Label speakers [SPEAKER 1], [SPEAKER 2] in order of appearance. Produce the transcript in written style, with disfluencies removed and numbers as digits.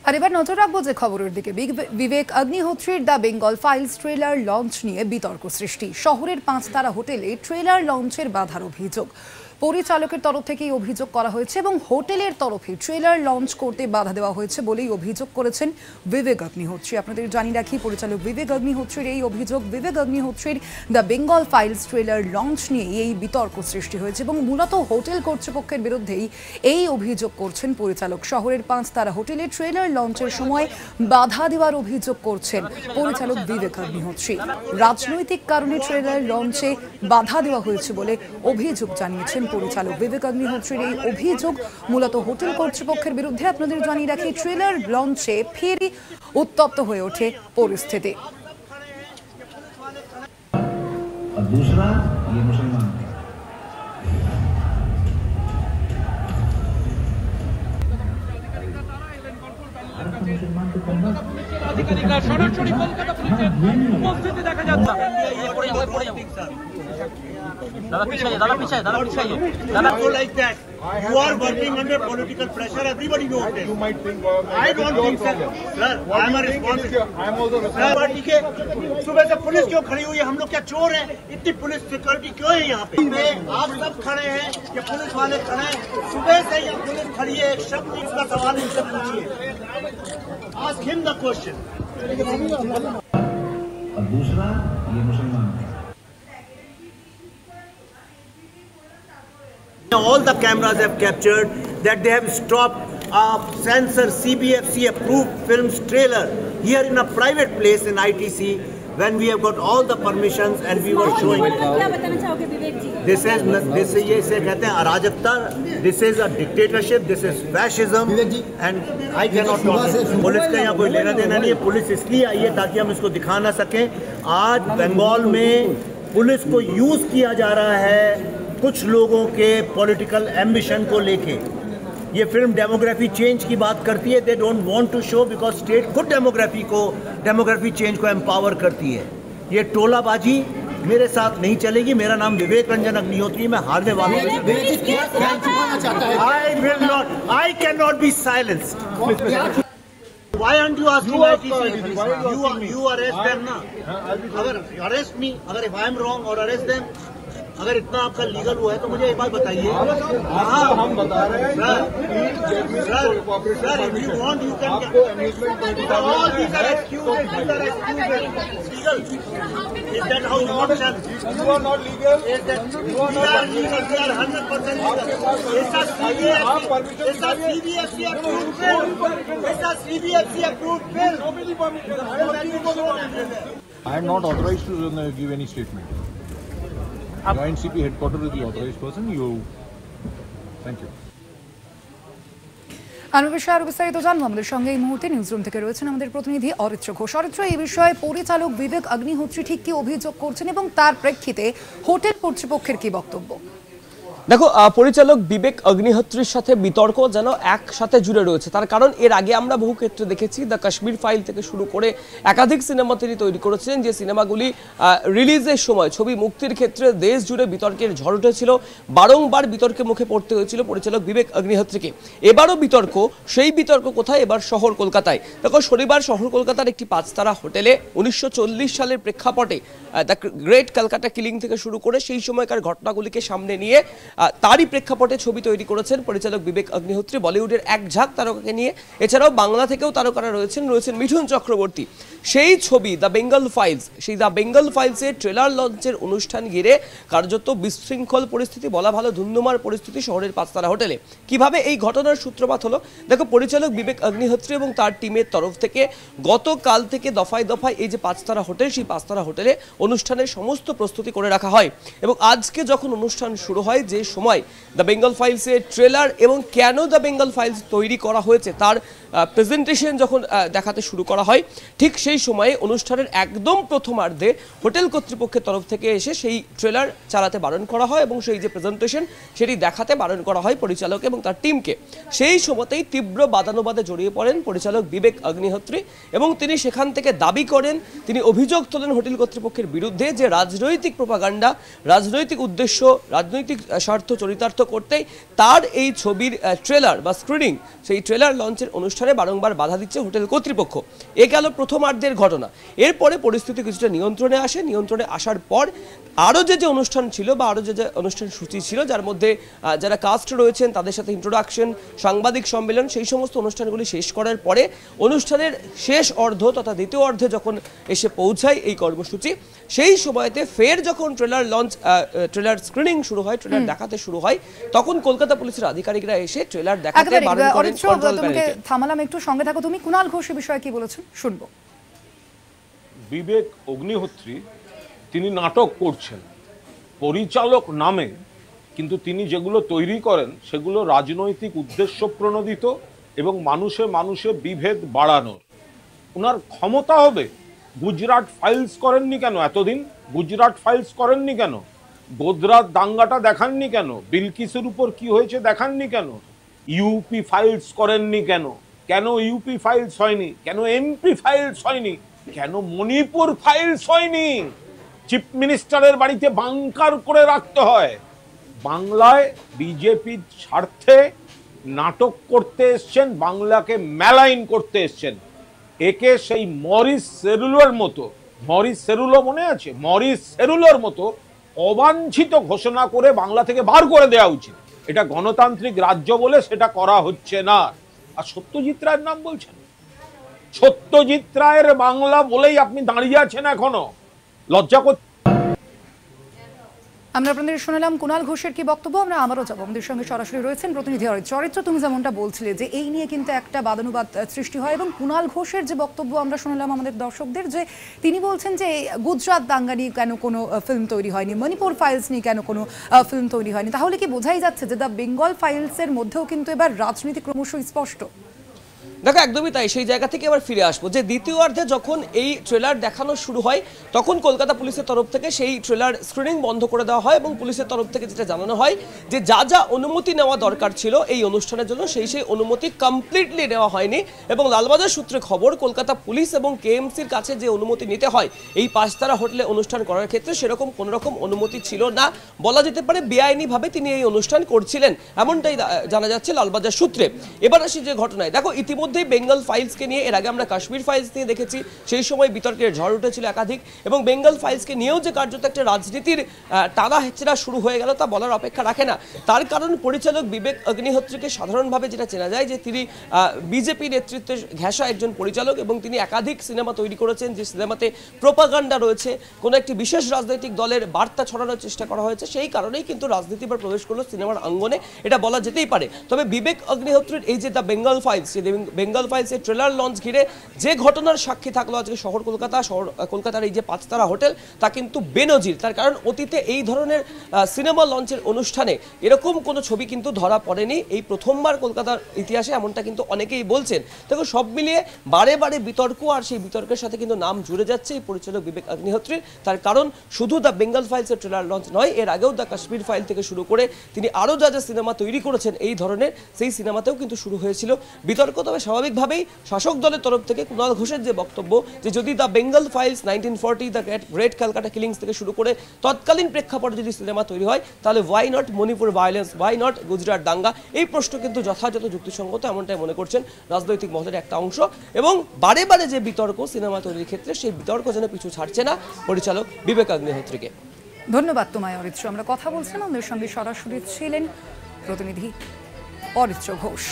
[SPEAKER 1] আর এবার নজর রাখবো যে খবরের দিকে। বিবেক অগ্নিহোত্রীর the Bengal files trailer launch নিয়ে বিতর্ক সৃষ্টি। শহরের 5 তারা হোটেলে ট্রেলার লঞ্চের বাধার অভিযোগ পরিচালকের তরফ থেকেই অভিযোগ করা হয়েছে এবং হোটেলের তরফে ট্রেলার লঞ্চ করতে বাধা দেওয়া হয়েছে বলেই অভিযোগ করেছেন বিবেক অগ্নিহোত্রী। আপনাদের জানিয়ে রাখি, পরিচালক বিবেক অগ্নিহোত্রীর এই অভিযোগ। বিবেক অগ্নিহোত্রীর the Bengal files trailer launch নিয়ে এই বিতর্ক সৃষ্টি হয়েছে এবং মূলত হোটেল কর্তৃপক্ষের বিরুদ্ধেই এই অভিযোগ করছেন পরিচালক। শহরের 5 তারা হোটেলে ট্রেলার লঞ্চের সময় বাধা দেওয়ার অভিযোগ করছেন পরিচালক বিবেক অগ্নিহোত্রী। রাজনৈতিক কারণে ট্রেলার লঞ্চে বাধা দেওয়া হয়েছে বলে অভিযোগ জানিয়েছেন পরিচালক বিবেক অগ্নিহোত্রীর এই অভিযোগ মূলত হোটেল কর্তৃপক্ষের বিরুদ্ধে। আপনাদের জানিয়ে রাখি, ট্রেলার লঞ্চে ফেরি উত্তপ্ত হয়ে ওঠে পরিস্থিতি।
[SPEAKER 2] Like that. You are working under political pressure. Everybody knows this.
[SPEAKER 3] You might think.
[SPEAKER 2] I don't think so. Sir, I am a responsible.
[SPEAKER 3] I am also
[SPEAKER 2] Sir, ठीक है. सुबह से पुलिस क्यों खड़ी हुई है? हम लोग क्या चोर हैं? इतनी पुलिस सिक्योरिटी क्यों है यहाँ पे? आप सब खड़े हैं कि पुलिस वाले खड़े हैं? सुबह से यहाँ पुलिस खड़ी है. एक शब्द इसका सवाल इनसे पूछिए. Ask him the question.
[SPEAKER 4] और दूसरा ये मुसलमान।
[SPEAKER 2] All the cameras have captured that they have stopped a censor CBFC approved films trailer here in a private place in ITC when we have got all the permissions and we were showing it.
[SPEAKER 5] क्या बताना चाहोगे विवेक जी?
[SPEAKER 2] This ये से कहते हैं अराजकता, this is a dictatorship, this is fascism and I cannot talk. Police का यहाँ कोई लेना देना नहीं है। पुलिस इसलिए आई है ताकि हम इसको दिखा ना सकें। आज बंगाल में पुलिस को यूज किया जा रहा है कुछ लोगों के पॉलिटिकल एम्बिशन को लेके। ये फिल्म डेमोग्राफी चेंज की बात करती है। They don't want to show because state खुद डेमोग्राफी चेंज को एम्पावर करती है। ये टोलाबाजी मेरे साथ नहीं चलेगी। मेरा नाम विवेक रंजन अग्निहोत्री, मैं हारने वाला हूँ। I can not be silenced. Why aren't you asking ITC? You arrest them ना। अगर arrest me, अगर if I am wrong और arrest them, अगर इतना आपका लीगल हुआ है तो मुझे एक बात बताइए।
[SPEAKER 3] हम बता रहे हैं
[SPEAKER 2] sir, if you want you can all these are excuses legal। Is that how you want to?
[SPEAKER 3] You are not legal.
[SPEAKER 2] Is that we are legal? We are 100% legal। ऐसा CBFC approved bill। ऐसा CBFC approved bill।
[SPEAKER 3] I am not authorized to give any statement. Joint CP headquarters is the authorized person. Thank you.
[SPEAKER 1] আরো বিষয়ে আরো বিস্তারিত জানবো। আমাদের সঙ্গে এই মুহূর্তে নিউজরুম থেকে রয়েছেন আমাদের প্রতিনিধি অরিত্র ঘোষ। অরিত্র, এই বিষয়ে পরিচালক বিবেক অগ্নিহোত্রী ঠিক কি অভিযোগ করছেন এবং তার প্রেক্ষিতে হোটেল কর্তৃপক্ষের কি বক্তব্য?
[SPEAKER 6] দেখো, পরিচালক বিবেক অগ্নিহোত্রীর সাথে বিতর্ক যেন একসাথে জুড়ে রয়েছে। তার কারণ এর আগে আমরা বহু ক্ষেত্রে দেখেছি, দ্য কাশ্মীর ফাইল থেকে শুরু করে একাধিক সিনেমা তিনি তৈরি করেছিলেন, যে সিনেমাগুলি রিলিজের সময় ছবি মুক্তির ক্ষেত্রে দেশ জুড়ে বিতর্কের ঝড় উঠেছিল। বারংবার বিতর্কের মুখে পড়তে হয়েছিল পরিচালক বিবেক অগ্নিহোত্রীকে। এবারও বিতর্ক, সেই বিতর্ক কোথায়? এবার শহর কলকাতায়। দেখো, শনিবার শহর কলকাতার একটি 5 তারা হোটেলে 1940 সালের প্রেক্ষাপটে দ্য গ্রেট ক্যালকাটা কিলিং থেকে শুরু করে সেই সময়কার ঘটনাগুলিকে সামনে নিয়ে তারই প্রেক্ষাপটে ছবি তৈরি করেছেন পরিচালক বিবেক অগ্নিহোত্রী। বলিউডের এক ঝাঁক তারকাকে নিয়ে, এছাড়াও বাংলা থেকেও তারকারা রয়েছেন মিঠুন চক্রবর্তী। সেই ছবি দ্য বেঙ্গল ফাইলস, সেই দ্য বেঙ্গল ফাইলসের ট্রেলার লঞ্চের অনুষ্ঠান ঘিরে কার্যত বিশৃঙ্খল পরিস্থিতি, বলা ভালো ধুন্ধুমার পরিস্থিতি শহরের 5 তারা হোটেলে। কিভাবে এই ঘটনার সূত্রপাত হলো? দেখো, পরিচালক বিবেক অগ্নিহোত্রী এবং তার টিমের তরফ থেকে গতকাল থেকে দফায় দফায় এই যে 5 তারা হোটেল, সেই 5 তারা হোটেলে অনুষ্ঠানের সমস্ত প্রস্তুতি করে রাখা হয় এবং আজকে যখন অনুষ্ঠান শুরু হয়, যে সময় দ্য বেঙ্গল ফাইলসের ট্রেলার এবং কেন দ্য বেঙ্গল ফাইলস তৈরি করা হয়েছে তার প্রেজেন্টেশন যখন দেখাতে শুরু করা হয়, ঠিক সেই সময়ে অনুষ্ঠানের একদম প্রথমার্ধে হোটেল কর্তৃপক্ষের তরফ থেকে এসে সেই ট্রেলার চালাতে বারণ করা হয় এবং সেই যে প্রেজেন্টেশন সেটি দেখাতে বারণ করা হয় পরিচালক এবং তার টিমকে। সেই সময়তেই তীব্র বাদানুবাদে জড়িয়ে পড়েন পরিচালক বিবেক অগ্নিহোত্রী এবং তিনি সেখান থেকে দাবি করেন, তিনি অভিযোগ তোলেন হোটেল কর্তৃপক্ষের বিরুদ্ধে যে রাজনৈতিক প্রোপাগান্ডা, রাজনৈতিক উদ্দেশ্য, রাজনৈতিক রসার্থ চরিতার্থ করতেই তার এই ছবির ট্রেলার বা স্ক্রিনিং, সেই ট্রেলার লঞ্চের অনুষ্ঠানে বারংবার বাধা দিচ্ছে হোটেল কর্তৃপক্ষ। এ গেল প্রথমার্ধের ঘটনা। এরপরে পরিস্থিতি কিছুটা নিয়ন্ত্রণে আসে। নিয়ন্ত্রণে আসার পর আরও যে অনুষ্ঠান ছিল বা আরও যে অনুষ্ঠান সূচি ছিল, যার মধ্যে যারা কাস্ট রয়েছেন তাদের সাথে ইন্ট্রোডাকশন, সাংবাদিক সম্মেলন, সেই সমস্ত অনুষ্ঠানগুলি শেষ করার পরে অনুষ্ঠানের শেষ অর্ধ তথা দ্বিতীয় অর্ধে যখন এসে পৌঁছায় এই কর্মসূচি, সেই সময়তে ফের যখন ট্রেলার লঞ্চ, ট্রেলার স্ক্রিনিং শুরু হয়, ট্রেলার দেখাতে শুরু হয়, তখন কলকাতা পুলিশের আধিকারিকরা এসে ট্রেলার দেখাতে বারণ করেন কন্ট্রোল প্যানেলকে।
[SPEAKER 1] থামালাম একটু, সঙ্গে থাকো তুমি। কুণাল ঘোষ এ বিষয়ে কি বলেছেন শুনবো।
[SPEAKER 3] বিবেক অগ্নিহোত্রী তিনি নাটক করছেন পরিচালক নামে, কিন্তু তিনি যেগুলো তৈরি করেন সেগুলো রাজনৈতিক উদ্দেশ্য প্রণোদিত এবং মানুষে মানুষে বিভেদ বাড়ানোর। ওনার ক্ষমতা হবে। গুজরাট ফাইলস করেননি কেন এতদিন? গুজরাট ফাইলস করেননি কেন? গোদরাত দাঙ্গাটা দেখাননি কেন? বিলকিসের উপর কি হয়েছে দেখাননি কেন? ইউপি ফাইলস করেননি কেন? কেন ইউপি ফাইলস হয়নি? কেন এমপি ফাইলস হয়নি? কেন মণিপুর ফাইলস হয়নি? চিফ মিনিস্টারের বাড়িতে বাংকার করে রাখতে হয়। বাংলায় বিজেপির স্বার্থে নাটক করতে এসছেন, বাংলাকে মেলাইন করতে এসছেন। একে সেই মরিস সেরুলোর মতো, মরিস সেরুলো মনে আছে? মরিস সেরুলোর মতো অবাঞ্ছিত ঘোষণা করে বাংলা থেকে বার করে দেওয়া উচিত। এটা গণতান্ত্রিক রাজ্য বলে সেটা করা হচ্ছে না। আর সত্যজিৎ রায়ের নাম বলছেন। সত্যজিৎ রায়ের বাংলা বলেই আপনি দাঁড়িয়ে আছেন এখনো। লজ্জা করতে।
[SPEAKER 1] আমরা আপনাদের শুনলাম কুণাল ঘোষের কি বক্তব্য। আমরা আবারও যাবো, আমাদের সঙ্গে সরাসরি রয়েছেন প্রতিনিধি চরিত্র। তুমি যেমনটা বলছিলে যে এই নিয়ে কিন্তু একটা বাদানুবাদ সৃষ্টি হয়, এবং কুণাল ঘোষের যে বক্তব্য আমরা শুনলাম আমাদের দর্শকদের, যে তিনি বলছেন যে গুজরাট দাঙ্গা নিয়ে কেন কোনো ফিল্ম তৈরি হয়নি, মণিপুর ফাইলস নিয়ে কেন কোনো ফিল্ম তৈরি হয়নি। তাহলে কি বোঝাই যাচ্ছে যে দ্য বেঙ্গল ফাইলসের মধ্যেও কিন্তু এবার রাজনীতি ক্রমশ স্পষ্ট?
[SPEAKER 6] দেখো, একদমই তাই। সেই জায়গা থেকে আবার ফিরে আসবো যে দ্বিতীয় অর্ধে যখন এই ট্রেলার দেখানো শুরু হয়, তখন কলকাতা পুলিশের তরফ থেকে সেই ট্রেলার স্ক্রিনিং বন্ধ করে দেওয়া হয় এবং পুলিশের তরফ থেকে যেটা জানানো হয় যে যা যা অনুমতি নেওয়া দরকার ছিল এই অনুষ্ঠানের জন্য সেই অনুমতি কমপ্লিটলি নেওয়া হয়নি। এবং লালবাজার সূত্রে খবর, কলকাতা পুলিশ এবং কেএমসির কাছে যে অনুমতি নিতে হয় এই 5 তারা হোটেলে অনুষ্ঠান করার ক্ষেত্রে, সেরকম কোনো রকম অনুমতি ছিল না। বলা যেতে পারে বেআইনিভাবে তিনি এই অনুষ্ঠান করছিলেন, এমনটাই জানা যাচ্ছে লালবাজার সূত্রে। এবার আসি যে ঘটনায়, দেখো ইতিমধ্যে বেঙ্গল ফাইলসকে নিয়ে, এর আগে আমরা কাশ্মীর ফাইলস নিয়ে দেখেছি, সেই সময় বিতর্কের ঝড় উঠেছিল একাধিক, এবং বেঙ্গল ফাইলসকে নিয়েও যে কার্যত একটা রাজনীতির টানা হেচড়া শুরু হয়ে গেল তা বলার অপেক্ষা রাখে না। তার কারণ পরিচালক বিবেক অগ্নিহোত্রীকে সাধারণভাবে যেটা চেনা যায় যে তিনি বিজেপি নেতৃত্বে ঘেঁষা একজন পরিচালক, এবং তিনি একাধিক সিনেমা তৈরি করেছেন যে সিনেমাতে প্রোপাগান্ডা রয়েছে, কোনো একটি বিশেষ রাজনৈতিক দলের বার্তা ছড়ানোর চেষ্টা করা হয়েছে। সেই কারণেই কিন্তু রাজনীতি বা প্রবেশ করলো সিনেমার অঙ্গনে, এটা বলা যেতেই পারে। তবে বিবেক অগ্নিহোত্রীর এই যে দ্য বেঙ্গল ফাইলস, বেঙ্গল ফাইলসের ট্রেলার লঞ্চ ঘিরে যে ঘটনার সাক্ষী থাকলো আজকে কলকাতার এই যে 5 তারা হোটেল, তা কিন্তু বেনজির। তার কারণ অতীতে এই ধরনের সিনেমা লঞ্চের অনুষ্ঠানে এরকম কোনো ছবি কিন্তু ধরা পড়েনি, এই প্রথমবার কলকাতার ইতিহাসে, এমনটা কিন্তু অনেকেই বলছেন। দেখো, সব মিলিয়ে বারে বারে বিতর্ক, আর সেই বিতর্কের সাথে কিন্তু নাম জুড়ে যাচ্ছে এই পরিচালক বিবেক অগ্নিহোত্রীর। তার কারণ শুধু দ্য বেঙ্গল ফাইলসের ট্রেলার লঞ্চ নয়, এর আগেও দ্য কাশ্মীর ফাইল থেকে শুরু করে তিনি আরও যা যা সিনেমা তৈরি করেছেন এই ধরনের, সেই সিনেমাতেও কিন্তু শুরু হয়েছিল বিতর্ক। তবে স্বাভাবিকভাবেই শাসক দলের তরফ থেকে কুণাল ঘোষের যে বক্তব্য যে যদি the Bengal files, 1940, the great Calcutta killings থেকে শুরু করে তৎকালীন প্রেক্ষাপটে যদি সিনেমা তৈরি হয়, তাহলে why not Manipur violence, why not Gujarat দাঙ্গা? এই প্রশ্ন কিন্তু যথাযথ যুক্তিসঙ্গত, এমনটাই মনে করছেন রাজনৈতিক মহলের একটা অংশ। এবং বারে বারে যে বিতর্ক সিনেমা তৈরির ক্ষেত্রে, সেই বিতর্ক যেন পিছু ছাড়ছে না পরিচালক বিবেক অগ্নিহোত্রীকে।
[SPEAKER 1] ধন্যবাদ তোমায় অরিত্র। আমরা কথা বলছিলাম, আমাদের সঙ্গে সরাসরি ছিলেন প্রতিনিধি অরিত্র ঘোষ।